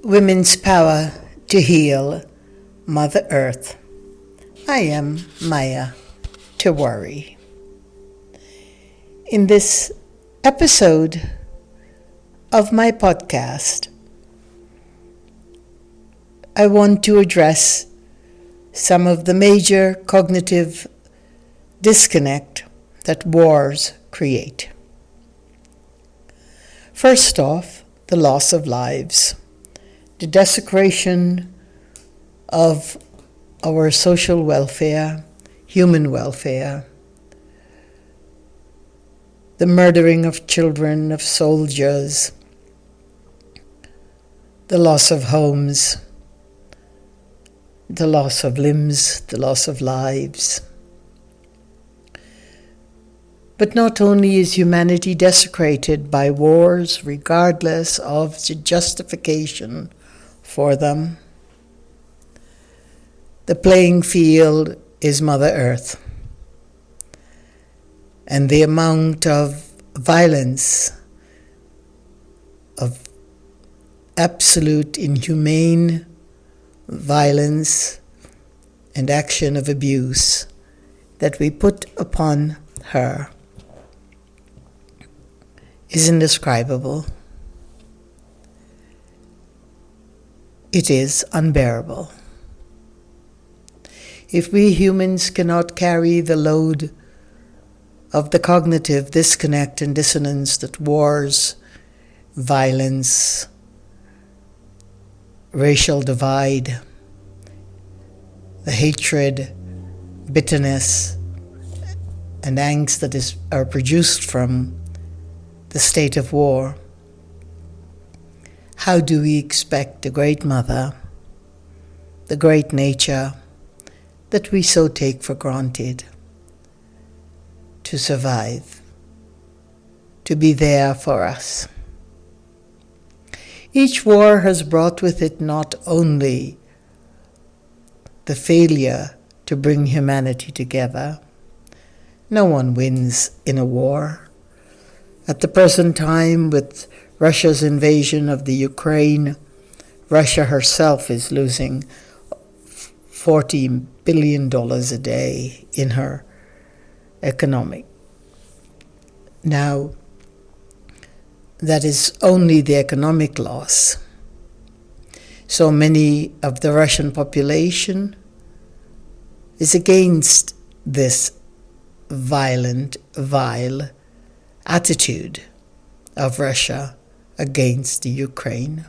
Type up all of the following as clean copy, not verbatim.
Women's Power to Heal Mother Earth. I am Maya Tewari. In this episode of my podcast, I want to address some of the major cognitive disconnect that wars create. First off, the loss of lives, the desecration of our social welfare, human welfare, the murdering of children, of soldiers, the loss of homes, the loss of limbs, the loss of lives. But not only is humanity desecrated by wars, regardless of the justification for them, the playing field is Mother Earth. And the amount of violence, of absolute inhumane violence and action of abuse that we put upon her is indescribable. It is unbearable. If we humans cannot carry the load of the cognitive disconnect and dissonance that wars, violence, racial divide, the hatred, bitterness, and angst that are produced from the state of war, how do we expect the great mother, the great nature that we so take for granted, to survive, to be there for us? Each war has brought with it not only the failure to bring humanity together. No one wins in a war. At the present time, with Russia's invasion of the Ukraine, Russia herself is losing $40 billion a day in her economic. Now, that is only the economic loss. So many of the Russian population is against this violent, vile attitude of Russia against the Ukraine,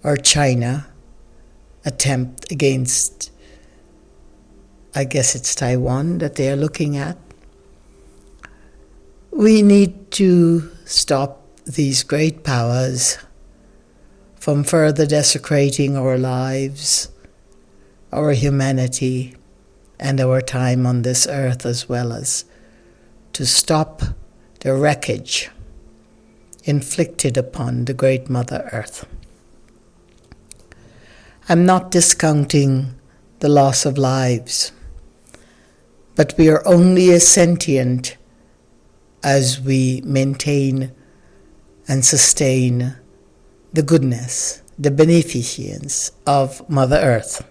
or China attempt against, I guess it's Taiwan that they are looking at. We need to stop these great powers from further desecrating our lives, our humanity, and our time on this earth, as well as to stop the wreckage inflicted upon the great Mother Earth. I'm not discounting the loss of lives, but we are only as sentient as we maintain and sustain the goodness, the beneficence of Mother Earth.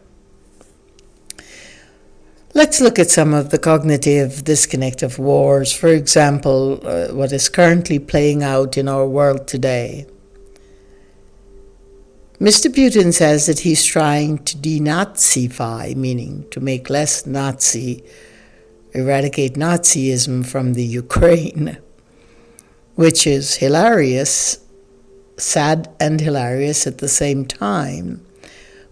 Let's look at some of the cognitive disconnect of wars. For example, what is currently playing out in our world today. Mr. Putin says that he's trying to denazify, meaning to make less Nazi, eradicate Nazism from the Ukraine, which is hilarious, sad and hilarious at the same time,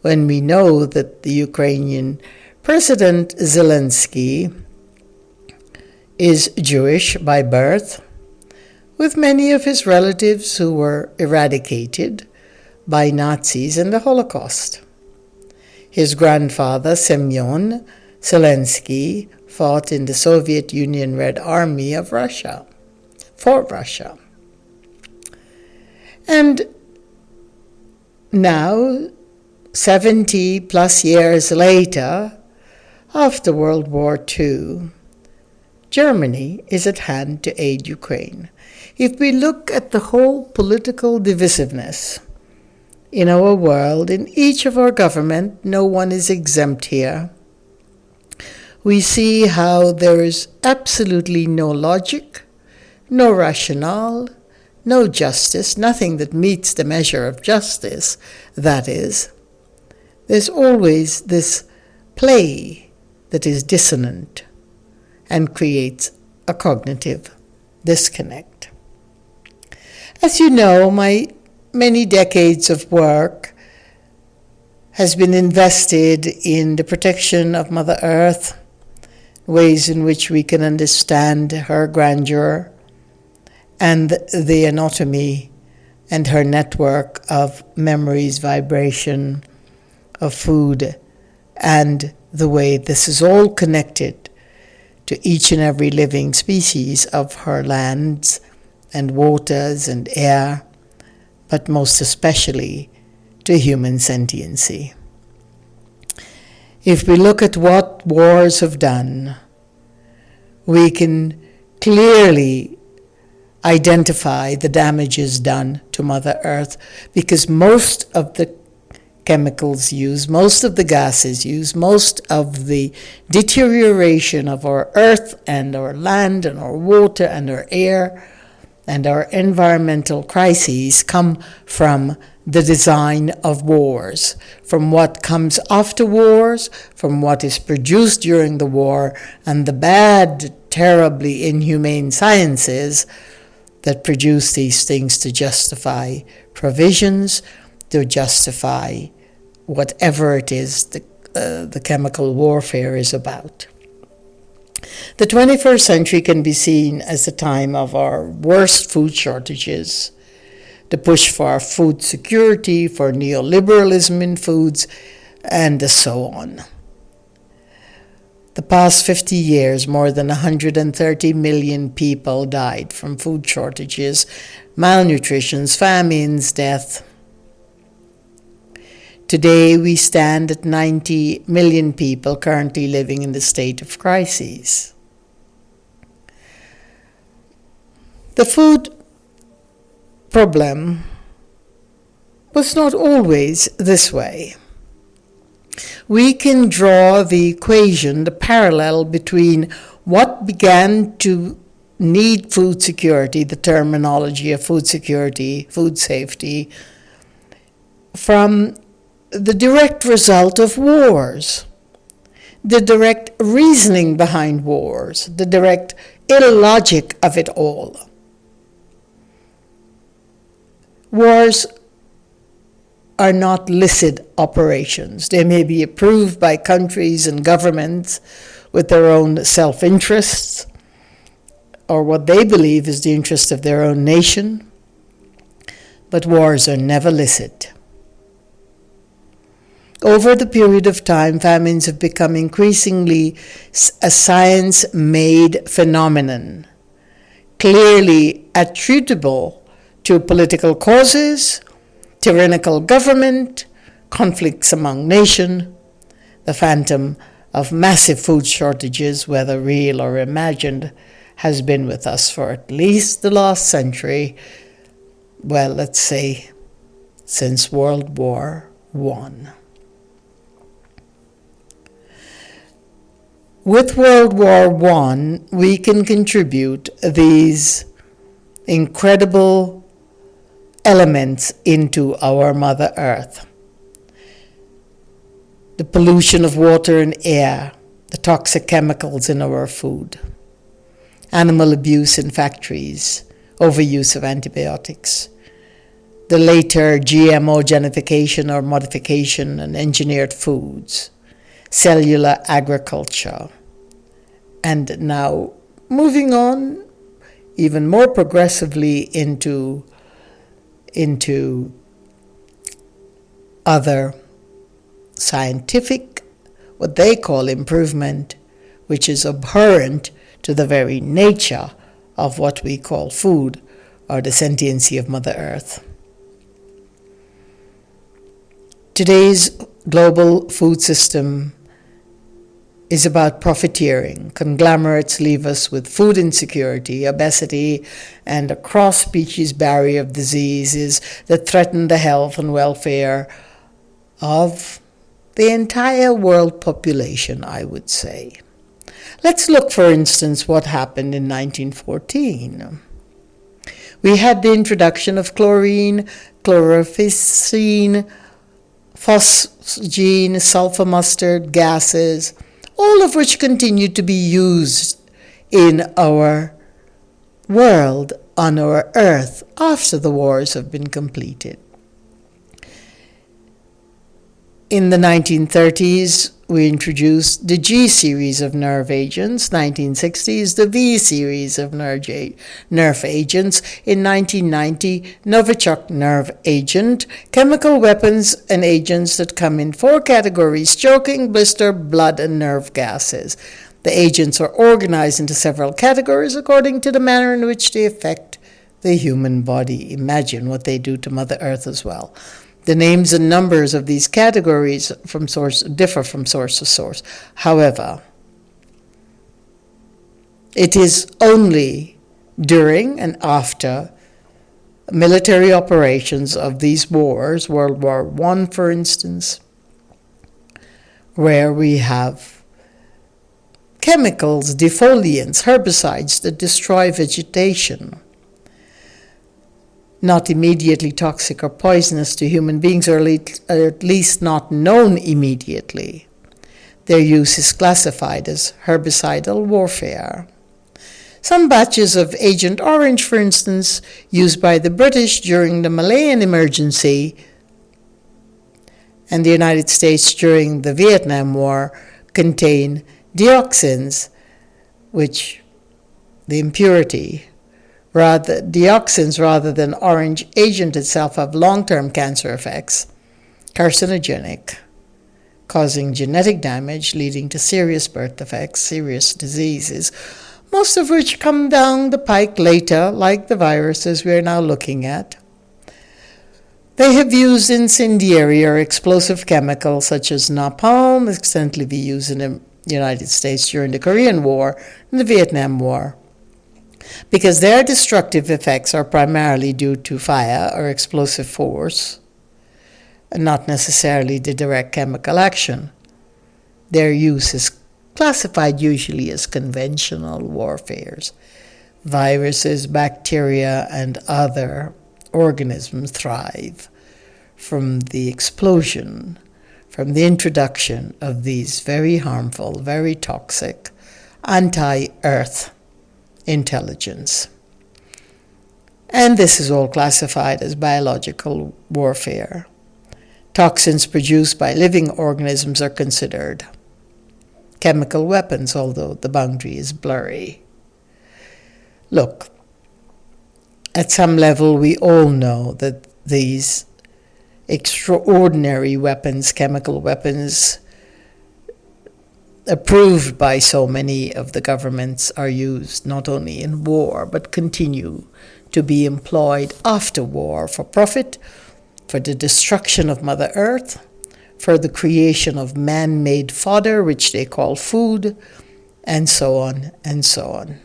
when we know that the Ukrainian President Zelensky is Jewish by birth, with many of his relatives who were eradicated by Nazis in the Holocaust. His grandfather, Semyon Zelensky, fought in the Soviet Union Red Army of Russia, for Russia. And now, 70 plus years later, after World War II, Germany is at hand to aid Ukraine. If we look at the whole political divisiveness in our world, in each of our government, no one is exempt here. We see how there is absolutely no logic, no rationale, no justice, nothing that meets the measure of justice, that is. There's always this play that is dissonant and creates a cognitive disconnect. As you know, my many decades of work has been invested in the protection of Mother Earth, ways in which we can understand her grandeur and the anatomy and her network of memories, vibration, of food, and the way this is all connected to each and every living species of her lands and waters and air, but most especially to human sentiency. If we look at what wars have done, we can clearly identify the damages done to Mother Earth, because most of the chemicals used, most of the gases used, most of the deterioration of our earth and our land and our water and our air and our environmental crises come from the design of wars, from what comes after wars, from what is produced during the war, and the bad, terribly inhumane sciences that produce these things to justify provisions, to justify whatever it is the chemical warfare is about. The 21st century can be seen as the time of our worst food shortages, the push for food security, for neoliberalism in foods, and so on. The past 50 years, more than 130 million people died from food shortages, malnutrition, famines, death. Today, we stand at 90 million people currently living in the state of crises. The food problem was not always this way. We can draw the equation, the parallel between what began to need food security, the terminology of food security, food safety, from the direct result of wars, the direct reasoning behind wars, the direct illogic of it all. Wars are not licit operations. They may be approved by countries and governments with their own self-interests or what they believe is the interest of their own nation, but wars are never licit. Over the period of time, famines have become increasingly a science-made phenomenon, clearly attributable to political causes, tyrannical government, conflicts among nations. The phantom of massive food shortages, whether real or imagined, has been with us for at least the last century, well, let's say since World War I. With World War I, we can contribute these incredible elements into our Mother Earth. The pollution of water and air, the toxic chemicals in our food, animal abuse in factories, overuse of antibiotics, the later GMO genification or modification and engineered foods, cellular agriculture, and now moving on even more progressively into other scientific, what they call improvement, which is abhorrent to the very nature of what we call food or the sentiency of Mother Earth. Today's global food system is about profiteering. Conglomerates leave us with food insecurity, obesity, and a cross-species barrier of diseases that threaten the health and welfare of the entire world population, I would say. Let's look, for instance, what happened in 1914. We had the introduction of chlorine, chlorphenicin, phosgene, sulfur mustard, gases, all of which continued to be used in our world, on our earth, after the wars have been completed. In the 1930s, we introduced the G series of nerve agents. 1960s, the V series of nerve agents. In 1990, Novichok nerve agent. Chemical weapons and agents that come in 4 categories: choking, blister, blood, and nerve gases. The agents are organized into several categories according to the manner in which they affect the human body. Imagine what they do to Mother Earth as well. The names and numbers of these categories differ from source to source. However, it is only during and after military operations of these wars, World War I, for instance, where we have chemicals, defoliants, herbicides that destroy vegetation, not immediately toxic or poisonous to human beings, or at least not known immediately. Their use is classified as herbicidal warfare. Some batches of Agent Orange, for instance, used by the British during the Malayan emergency and the United States during the Vietnam War, contain dioxins, which the impurity, dioxins rather than orange agent itself, have long-term cancer effects, carcinogenic, causing genetic damage, leading to serious birth defects, serious diseases, most of which come down the pike later, like the viruses we are now looking at. They have used incendiary or explosive chemicals such as napalm, extensively used in the United States during the Korean War and the Vietnam War, because their destructive effects are primarily due to fire or explosive force, and not necessarily the direct chemical action. Their use is classified usually as conventional warfares. Viruses, bacteria, and other organisms thrive from the explosion, from the introduction of these very harmful, very toxic, anti-earth intelligence. And this is all classified as biological warfare. Toxins produced by living organisms are considered chemical weapons, although the boundary is blurry. Look, at some level we all know that these extraordinary weapons, chemical weapons, approved by so many of the governments, are used not only in war, but continue to be employed after war for profit, for the destruction of Mother Earth, for the creation of man-made fodder, which they call food, and so on and so on.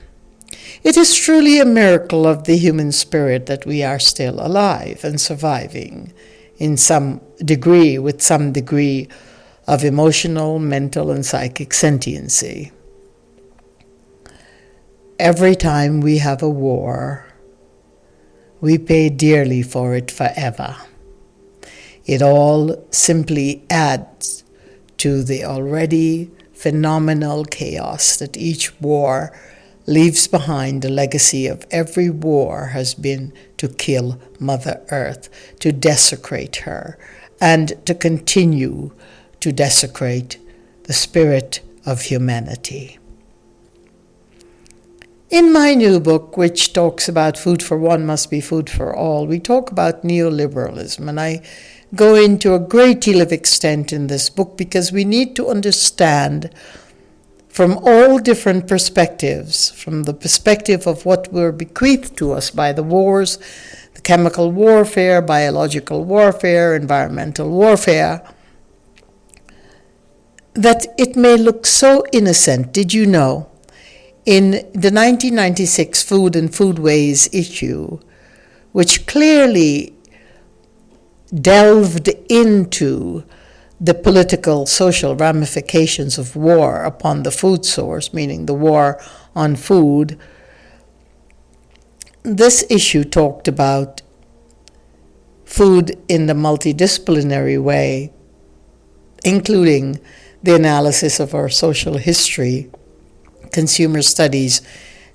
It is truly a miracle of the human spirit that we are still alive and surviving in some degree, with some degree of emotional, mental, and psychic sentiency. Every time we have a war, we pay dearly for it forever. It all simply adds to the already phenomenal chaos that each war leaves behind. The legacy of every war has been to kill Mother Earth, to desecrate her, and to continue to desecrate the spirit of humanity. In my new book, which talks about food for one must be food for all, we talk about neoliberalism, and I go into a great deal of extent in this book because we need to understand from all different perspectives, from the perspective of what were bequeathed to us by the wars, the chemical warfare, biological warfare, environmental warfare, that it may look so innocent. Did you know? In the 1996 Food and Foodways issue, which clearly delved into the political, social ramifications of war upon the food source, meaning the war on food, this issue talked about food in the multidisciplinary way, including the analysis of our social history, consumer studies,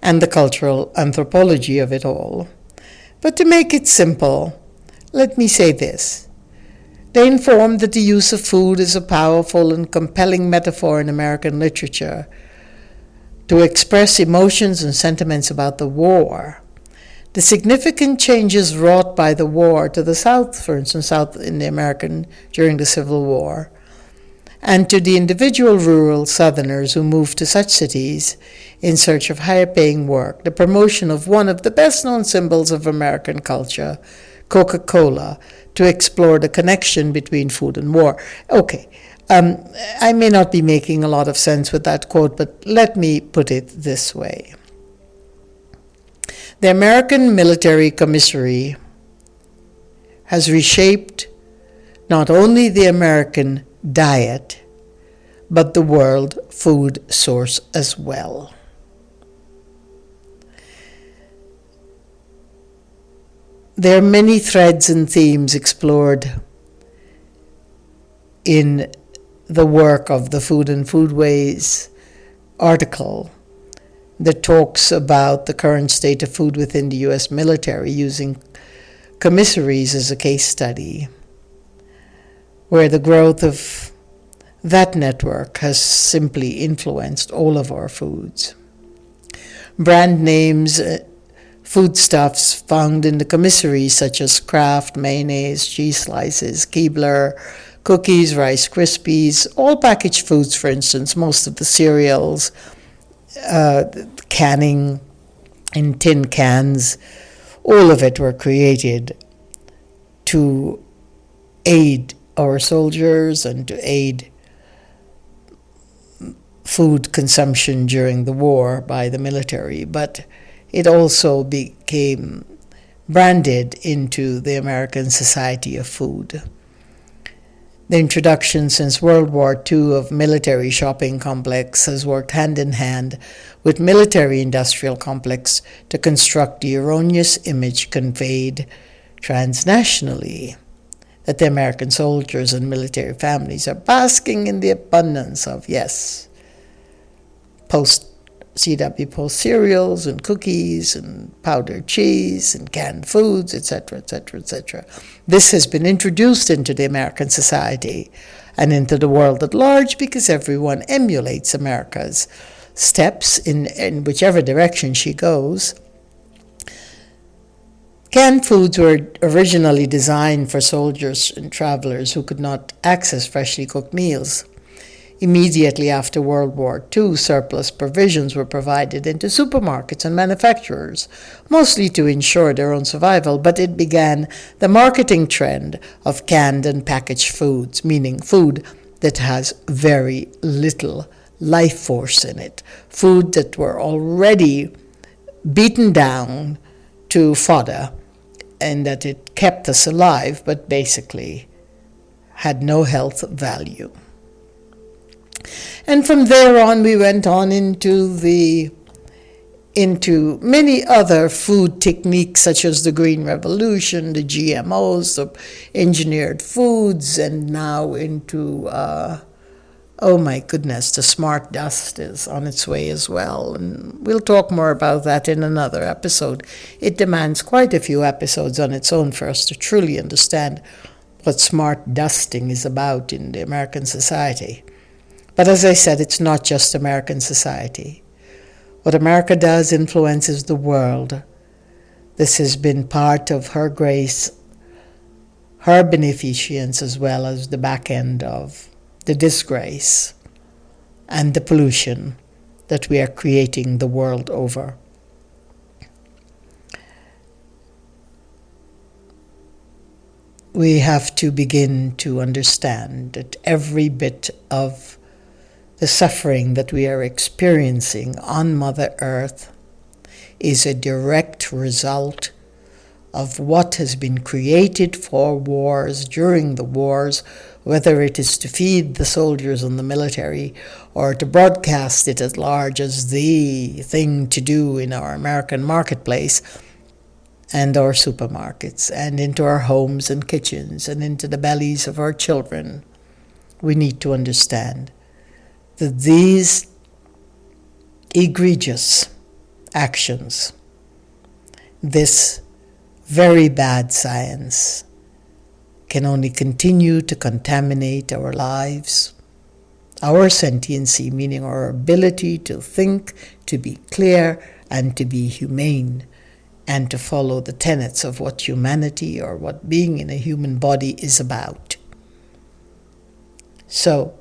and the cultural anthropology of it all. But to make it simple, let me say this. They informed that the use of food is a powerful and compelling metaphor in American literature to express emotions and sentiments about the war. The significant changes wrought by the war to the South, for instance, South in the American during the Civil War, and to the individual rural Southerners who moved to such cities in search of higher-paying work, the promotion of one of the best-known symbols of American culture, Coca-Cola, to explore the connection between food and war. Okay, I may not be making a lot of sense with that quote, but let me put it this way. The American military commissary has reshaped not only the American diet, but the world food source as well. There are many threads and themes explored in the work of the Food and Foodways article that talks about the current state of food within the U.S. military, using commissaries as a case study, where the growth of that network has simply influenced all of our foods. Brand names, foodstuffs found in the commissaries such as Kraft, mayonnaise, cheese slices, Keebler, cookies, Rice Krispies, all packaged foods, for instance, most of the cereals, canning in tin cans, all of it were created to aid our soldiers and to aid food consumption during the war by the military, but it also became branded into the American Society of Food. The introduction since World War II of military shopping complex has worked hand in hand with military-industrial complex to construct the erroneous image conveyed transnationally that the American soldiers and military families are basking in the abundance of, yes, CW Post cereals and cookies and powdered cheese and canned foods, etc., etc., etc. This has been introduced into the American society and into the world at large because everyone emulates America's steps in whichever direction she goes. Canned foods were originally designed for soldiers and travelers who could not access freshly cooked meals. Immediately after World War II, surplus provisions were provided into supermarkets and manufacturers, mostly to ensure their own survival, but it began the marketing trend of canned and packaged foods, meaning food that has very little life force in it, food that were already beaten down to fodder, and that it kept us alive, but basically had no health value. And from there on, we went on into many other food techniques, such as the Green Revolution, the GMOs, the engineered foods, and now into, oh my goodness, the smart dust is on its way as well. And we'll talk more about that in another episode. It demands quite a few episodes on its own for us to truly understand what smart dusting is about in the American society. But as I said, it's not just American society. What America does influences the world. This has been part of her grace, her beneficence, as well as the back end of the disgrace and the pollution that we are creating the world over. We have to begin to understand that every bit of The suffering that we are experiencing on Mother Earth is a direct result of what has been created for wars, during the wars, whether it is to feed the soldiers and the military or to broadcast it at large as the thing to do in our American marketplace and our supermarkets and into our homes and kitchens and into the bellies of our children. We need to understand that these egregious actions, this very bad science, can only continue to contaminate our lives, our sentiency, meaning our ability to think, to be clear, and to be humane, and to follow the tenets of what humanity or what being in a human body is about. So,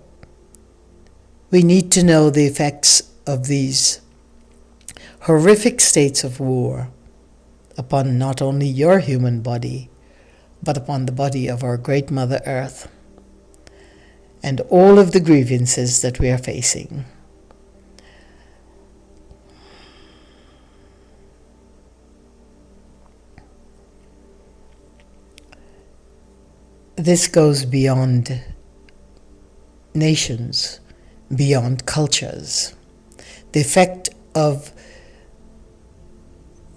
we need to know the effects of these horrific states of war upon not only your human body, but upon the body of our great Mother Earth, and all of the grievances that we are facing. This goes beyond nations, beyond cultures. The effect of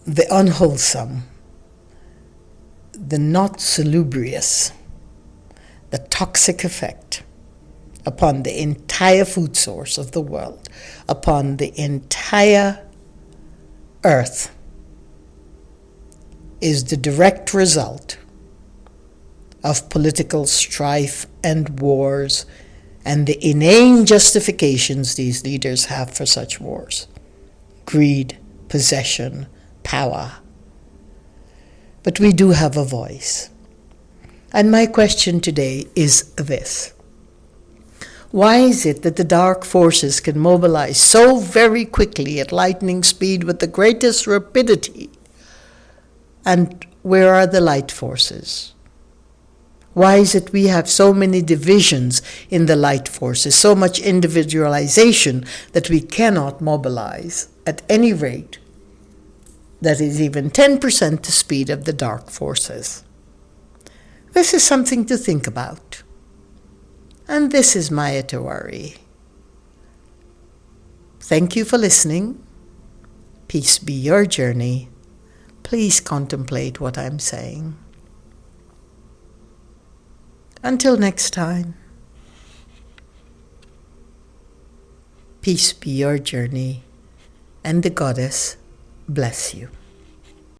the unwholesome, the not salubrious, the toxic effect upon the entire food source of the world, upon the entire earth, is the direct result of political strife and wars and the inane justifications these leaders have for such wars: greed, possession, power. But we do have a voice. And my question today is this: why is it that the dark forces can mobilize so very quickly at lightning speed with the greatest rapidity? And where are the light forces? Why is it we have so many divisions in the light forces, so much individualization that we cannot mobilize at any rate that is even 10% the speed of the dark forces? This is something to think about. And this is Maya Tewari. Thank you for listening. Peace be your journey. Please contemplate what I'm saying. Until next time, peace be your journey, and the Goddess bless you.